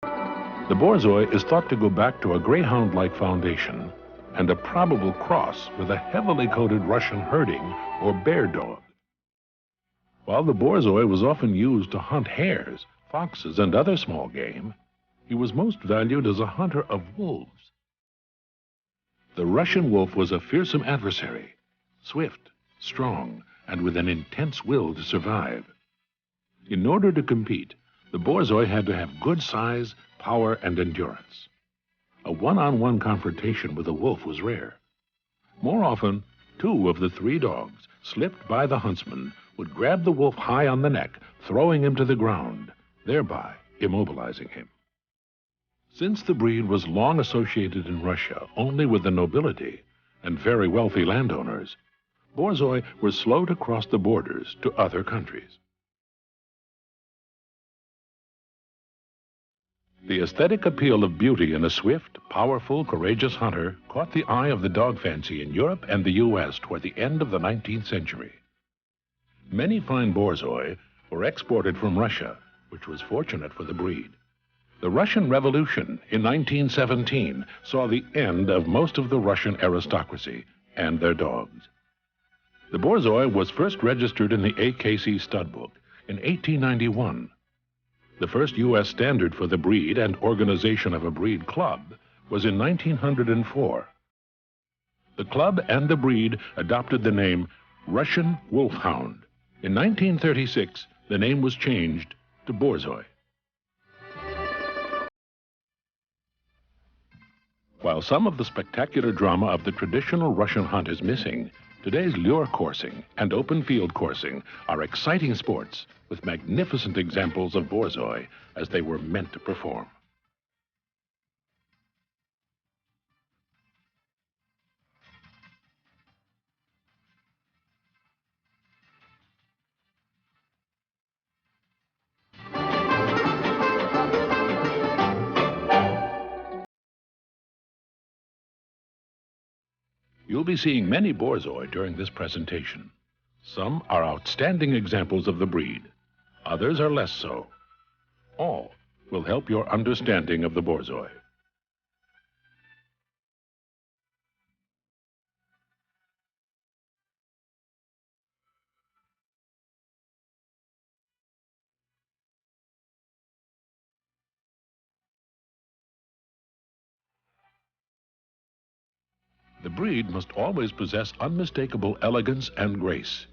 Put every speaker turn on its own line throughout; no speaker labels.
The Borzoi is thought to go back to a greyhound-like foundation and a probable cross with a heavily coated Russian herding or bear dog. While the Borzoi was often used to hunt hares, foxes, and other small game, he was most valued as a hunter of wolves. The Russian wolf was a fearsome adversary, swift, strong, and with an intense will to survive. In order to compete, the Borzoi had to have good size, power, and endurance. A one-on-one confrontation with a wolf was rare. More often, two of the three dogs, slipped by the huntsman, would grab the wolf high on the neck, throwing him to the ground, thereby immobilizing him. Since the breed was long associated in Russia only with the nobility and very wealthy landowners, Borzoi were slow to cross the borders to other countries. The aesthetic appeal of beauty in a swift, powerful, courageous hunter caught the eye of the dog fancy in Europe and the U.S. toward the end of the 19th century. Many fine Borzoi were exported from Russia, which was fortunate for the breed. The Russian Revolution in 1917 saw the end of most of the Russian aristocracy and their dogs. The Borzoi was first registered in the AKC Stud Book in 1891. The first U.S. standard for the breed and organization of a breed club was in 1904. The club and the breed adopted the name Russian Wolfhound. In 1936, the name was changed to Borzoi. While some of the spectacular drama of the traditional Russian hunt is missing, today's lure coursing and open field coursing are exciting sports with magnificent examples of Borzoi as they were meant to perform. You'll be seeing many Borzoi during this presentation. Some are outstanding examples of the breed. Others are less so. All will help your understanding of the Borzoi. The breed must always possess unmistakable elegance and grace,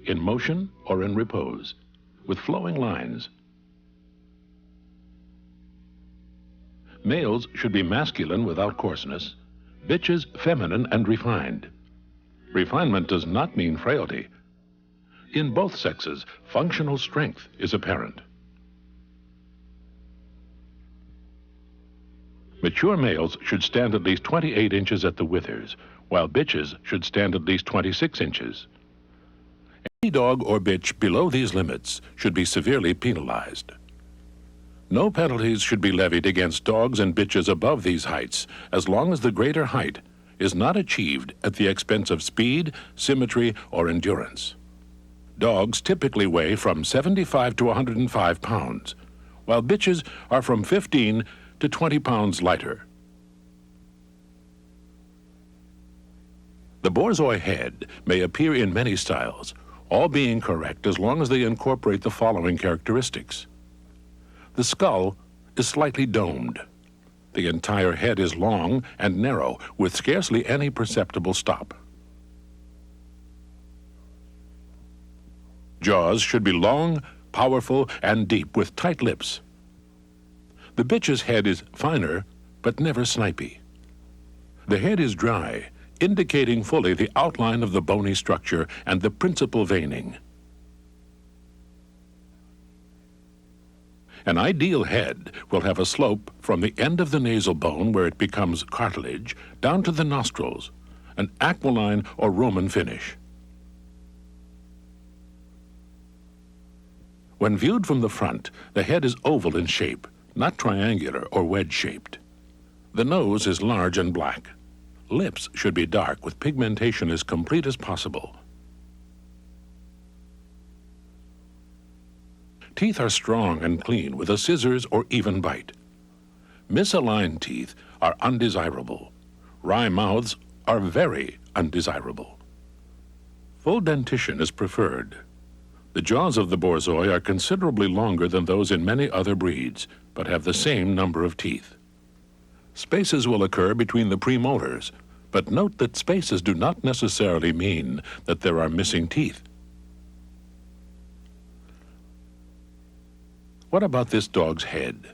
in motion or in repose, with flowing lines. Males should be masculine without coarseness, bitches feminine and refined. Refinement does not mean frailty. In both sexes, functional strength is apparent. Mature males should stand at least 28 inches at the withers, while bitches should stand at least 26 inches. Any dog or bitch below these limits should be severely penalized. No penalties should be levied against dogs and bitches above these heights, as long as the greater height is not achieved at the expense of speed, symmetry, or endurance. Dogs typically weigh from 75 to 105 pounds, while bitches are from 15 to 20 pounds lighter. The Borzoi head may appear in many styles, all being correct as long as they incorporate the following characteristics. The skull is slightly domed. The entire head is long and narrow, with scarcely any perceptible stop. Jaws should be long, powerful, and deep, with tight lips. The bitch's head is finer, but never snipey. The head is dry, indicating fully the outline of the bony structure and the principal veining. An ideal head will have a slope from the end of the nasal bone, where it becomes cartilage, down to the nostrils, an aquiline or Roman finish. When viewed from the front, the head is oval in shape, not triangular or wedge-shaped. The nose is large and black. Lips should be dark, with pigmentation as complete as possible. Teeth teeth are strong and clean with a scissors or even bite. Misaligned teeth are undesirable. Wry mouths are very undesirable. Full dentition is preferred. The jaws of the Borzoi are considerably longer than those in many other breeds, but have the same number of teeth. Spaces will occur between the premolars, but note that spaces do not necessarily mean that there are missing teeth. What about this dog's head?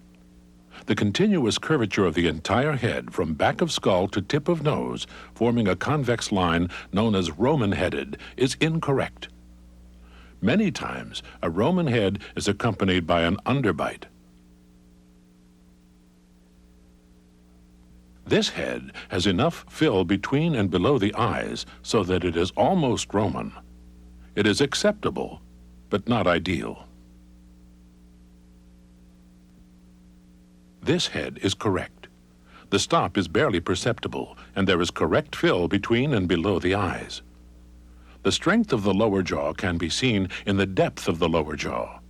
The continuous curvature of the entire head from back of skull to tip of nose, forming a convex line known as Roman-headed, is incorrect. Many times, a Roman head is accompanied by an underbite. This head has enough fill between and below the eyes so that it is almost Roman. It is acceptable, but not ideal. This head is correct. The stop is barely perceptible, and there is correct fill between and below the eyes. The strength of the lower jaw can be seen in the depth of the lower jaw.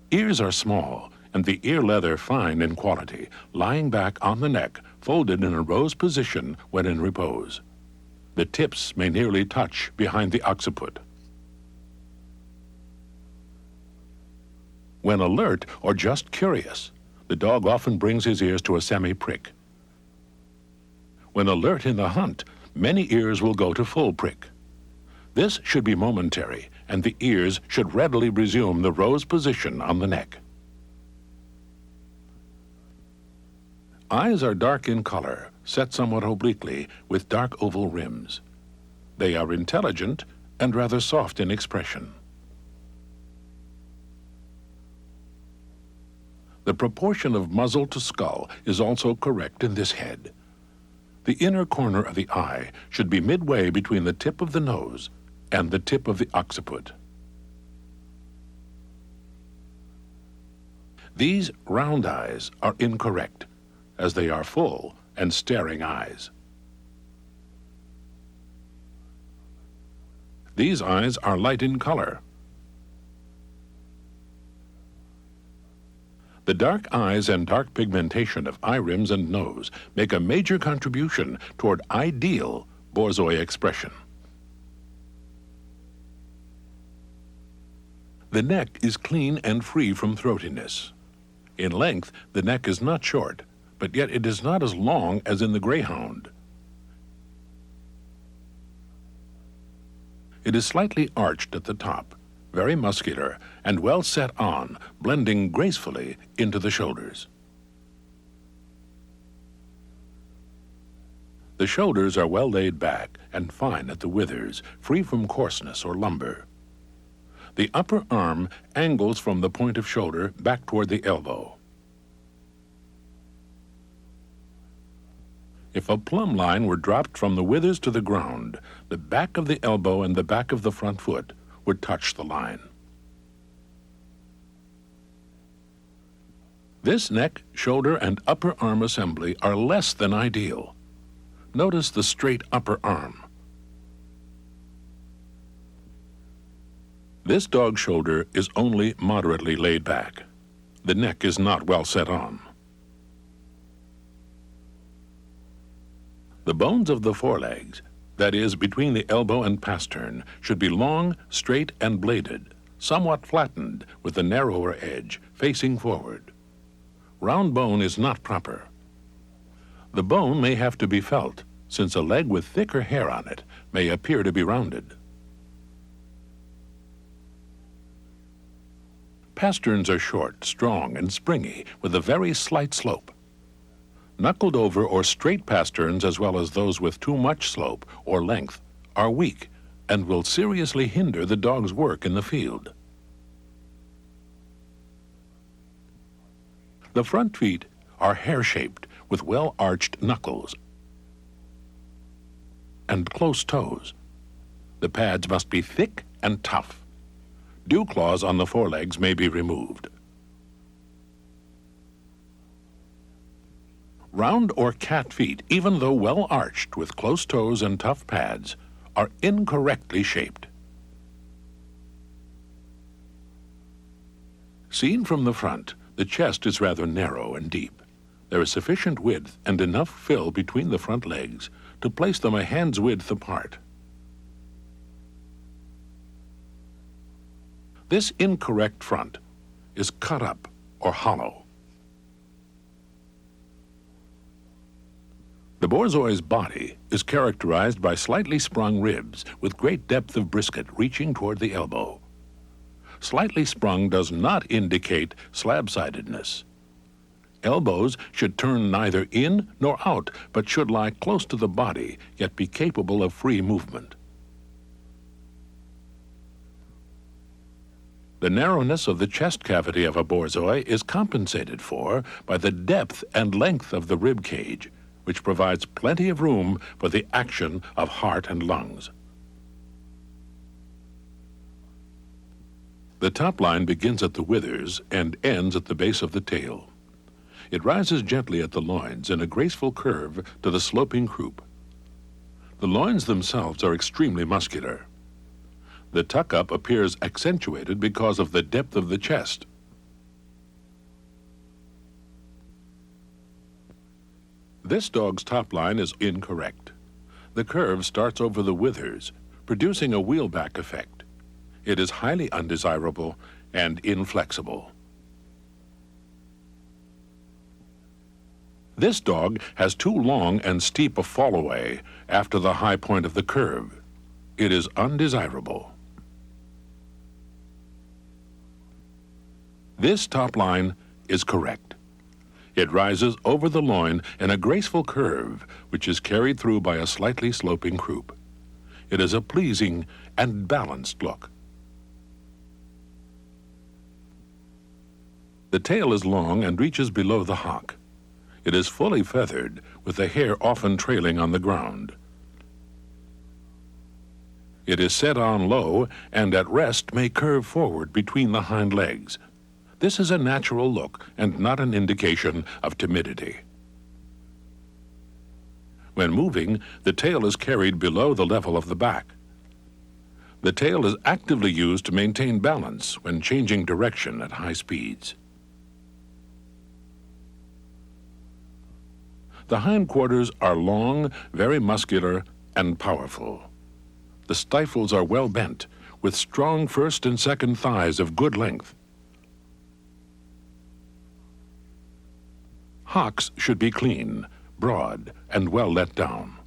Ears are small, and the ear leather fine in quality, lying back on the neck, folded in a rose position when in repose. The tips may nearly touch behind the occiput. When alert or just curious, the dog often brings his ears to a semi-prick. When alert in the hunt, many ears will go to full prick. This should be momentary, and the ears should readily resume the rose position on the neck. Eyes are dark in color, set somewhat obliquely, with dark oval rims. They are intelligent and rather soft in expression. The proportion of muzzle to skull is also correct in this head. The inner corner of the eye should be midway between the tip of the nose and the tip of the occiput. These round eyes are incorrect, as they are full and staring eyes. These eyes are light in color. The dark eyes and dark pigmentation of eye rims and nose make a major contribution toward ideal Borzoi expression. The neck is clean and free from throatiness. In length, the neck is not short, but yet it is not as long as in the greyhound. It is slightly arched at the top, very muscular, and well set on, blending gracefully into the shoulders. The shoulders are well laid back and fine at the withers, free from coarseness or lumber. The upper arm angles from the point of shoulder back toward the elbow. If a plumb line were dropped from the withers to the ground, the back of the elbow and the back of the front foot would touch the line. This neck, shoulder, and upper arm assembly are less than ideal. Notice the straight upper arm. This dog's shoulder is only moderately laid back. The neck is not well set on. The bones of the forelegs, that is, between the elbow and pastern, should be long, straight, and bladed, somewhat flattened with a narrower edge, facing forward. Round bone is not proper. The bone may have to be felt, since a leg with thicker hair on it may appear to be rounded. Pasterns are short, strong, and springy, with a very slight slope. Knuckled over or straight pasterns, as well as those with too much slope or length, are weak and will seriously hinder the dog's work in the field. The front feet are hair-shaped with well-arched knuckles and close toes. The pads must be thick and tough. Dew claws on the forelegs may be removed. Round or cat feet, even though well arched with close toes and tough pads, are incorrectly shaped. Seen from the front, the chest is rather narrow and deep. There is sufficient width and enough fill between the front legs to place them a hand's width apart. This incorrect front is cut up or hollow. The Borzoi's body is characterized by slightly sprung ribs with great depth of brisket reaching toward the elbow. Slightly sprung does not indicate slab-sidedness. Elbows should turn neither in nor out, but should lie close to the body, yet be capable of free movement. The narrowness of the chest cavity of a Borzoi is compensated for by the depth and length of the rib cage, which provides plenty of room for the action of heart and lungs. The top line begins at the withers and ends at the base of the tail. It rises gently at the loins in a graceful curve to the sloping croup. The loins themselves are extremely muscular. The tuck-up appears accentuated because of the depth of the chest. This dog's top line is incorrect. The curve starts over the withers, producing a wheelback effect. It is highly undesirable and inflexible. This dog has too long and steep a fall-away after the high point of the curve. It is undesirable. This top line is correct. It rises over the loin in a graceful curve, which is carried through by a slightly sloping croup. It is a pleasing and balanced look. The tail is long and reaches below the hock. It is fully feathered, with the hair often trailing on the ground. It is set on low and at rest may curve forward between the hind legs. This is a natural look and not an indication of timidity. When moving, the tail is carried below the level of the back. The tail is actively used to maintain balance when changing direction at high speeds. The hindquarters are long, very muscular, and powerful. The stifles are well bent, with strong first and second thighs of good length. Hocks should be clean, broad, and well let down.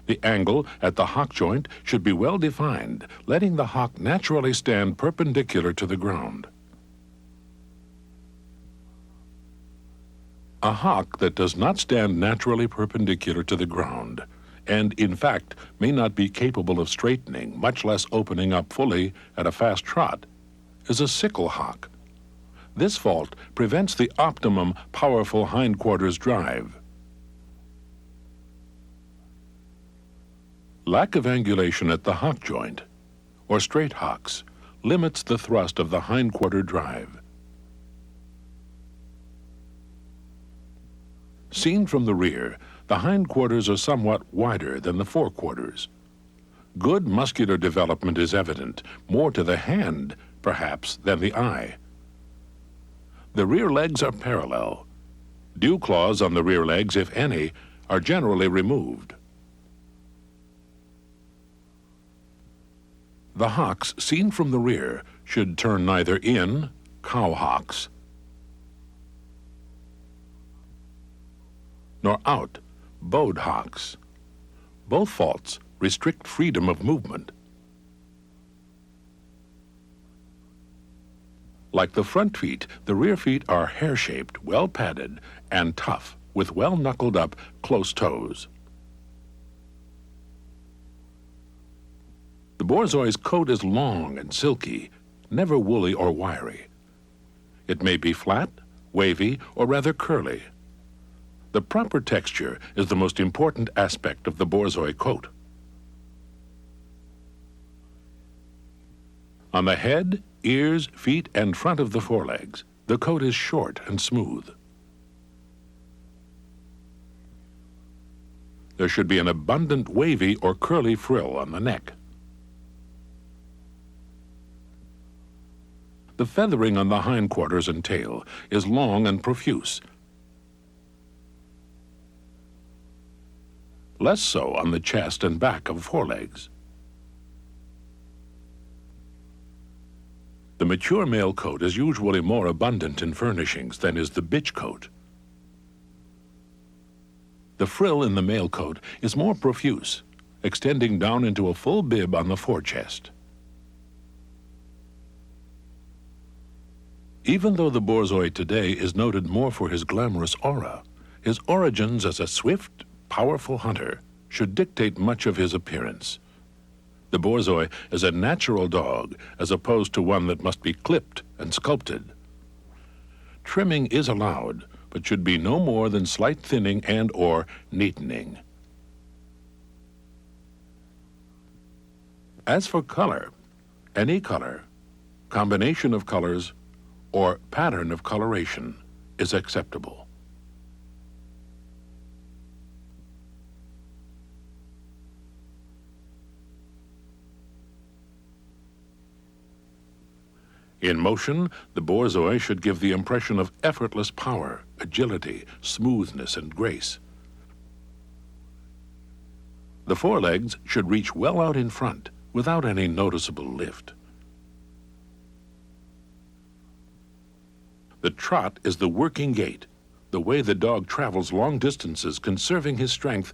The angle at the hock joint should be well defined, letting the hock naturally stand perpendicular to the ground. A hock that does not stand naturally perpendicular to the ground, and in fact may not be capable of straightening, much less opening up fully at a fast trot, is a sickle hock. This fault prevents the optimum powerful hindquarters drive. Lack of angulation at the hock joint, or straight hocks, limits the thrust of the hindquarter drive. Seen from the rear, the hindquarters are somewhat wider than the forequarters. Good muscular development is evident, more to the hand, perhaps, than the eye. The rear legs are parallel. Dew claws on the rear legs, if any, are generally removed. The hocks seen from the rear should turn neither in, cow hocks, nor out, bowed hocks. Both faults restrict freedom of movement. Like the front feet, the rear feet are hair-shaped, well padded, and tough, with well knuckled up, close toes. The Borzoi's coat is long and silky, never woolly or wiry. It may be flat, wavy, or rather curly. The proper texture is the most important aspect of the Borzoi coat. On the head, ears, feet, and front of the forelegs, the coat is short and smooth. There should be an abundant wavy or curly frill on the neck. The feathering on the hindquarters and tail is long and profuse. Less so on the chest and back of forelegs. The mature male coat is usually more abundant in furnishings than is the bitch coat. The frill in the male coat is more profuse, extending down into a full bib on the forechest. Even though the Borzoi today is noted more for his glamorous aura, his origins as a swift, powerful hunter should dictate much of his appearance. The Borzoi is a natural dog as opposed to one that must be clipped and sculpted. Trimming is allowed, but should be no more than slight thinning and/or neatening. As for color, any color, combination of colors, or pattern of coloration is acceptable. In motion, the Borzoi should give the impression of effortless power, agility, smoothness, and grace. The forelegs should reach well out in front without any noticeable lift. The trot is the working gait, the way the dog travels long distances, conserving his strength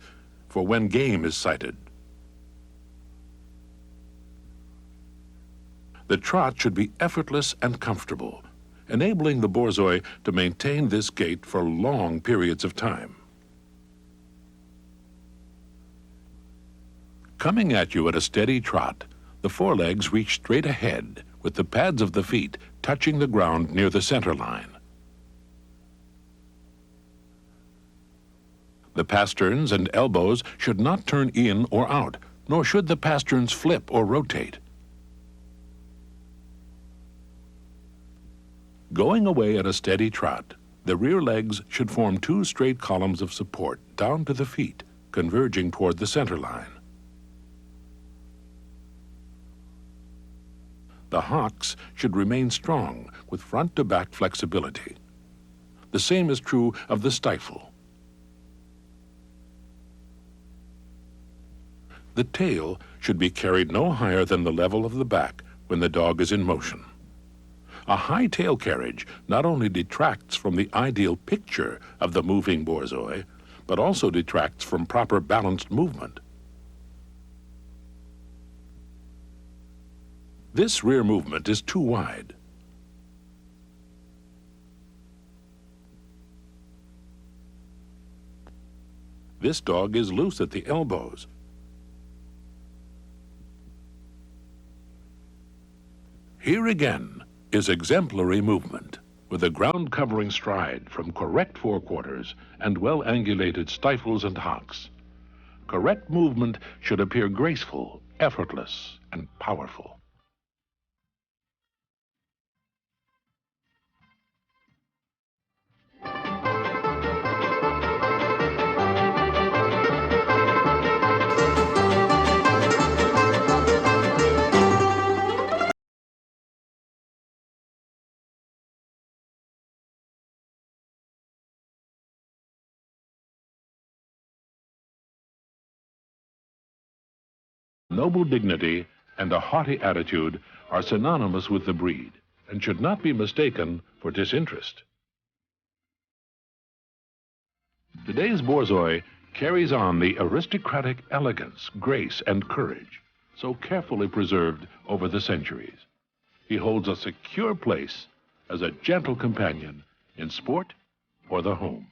for when game is sighted. The trot should be effortless and comfortable, enabling the Borzoi to maintain this gait for long periods of time. Coming at you at a steady trot, the forelegs reach straight ahead, with the pads of the feet touching the ground near the center line. The pasterns and elbows should not turn in or out, nor should the pasterns flip or rotate. Going away at a steady trot, the rear legs should form two straight columns of support down to the feet, converging toward the center line. The hocks should remain strong with front to back flexibility. The same is true of the stifle. The tail should be carried no higher than the level of the back when the dog is in motion. A high tail carriage not only detracts from the ideal picture of the moving Borzoi, but also detracts from proper balanced movement. This rear movement is too wide. This dog is loose at the elbows. Here again is exemplary movement, with a ground-covering stride from correct forequarters and well-angulated stifles and hocks. Correct movement should appear graceful, effortless, and powerful. Noble dignity and a haughty attitude are synonymous with the breed and should not be mistaken for disinterest. Today's Borzoi carries on the aristocratic elegance, grace, and courage so carefully preserved over the centuries. He holds a secure place as a gentle companion in sport or the home.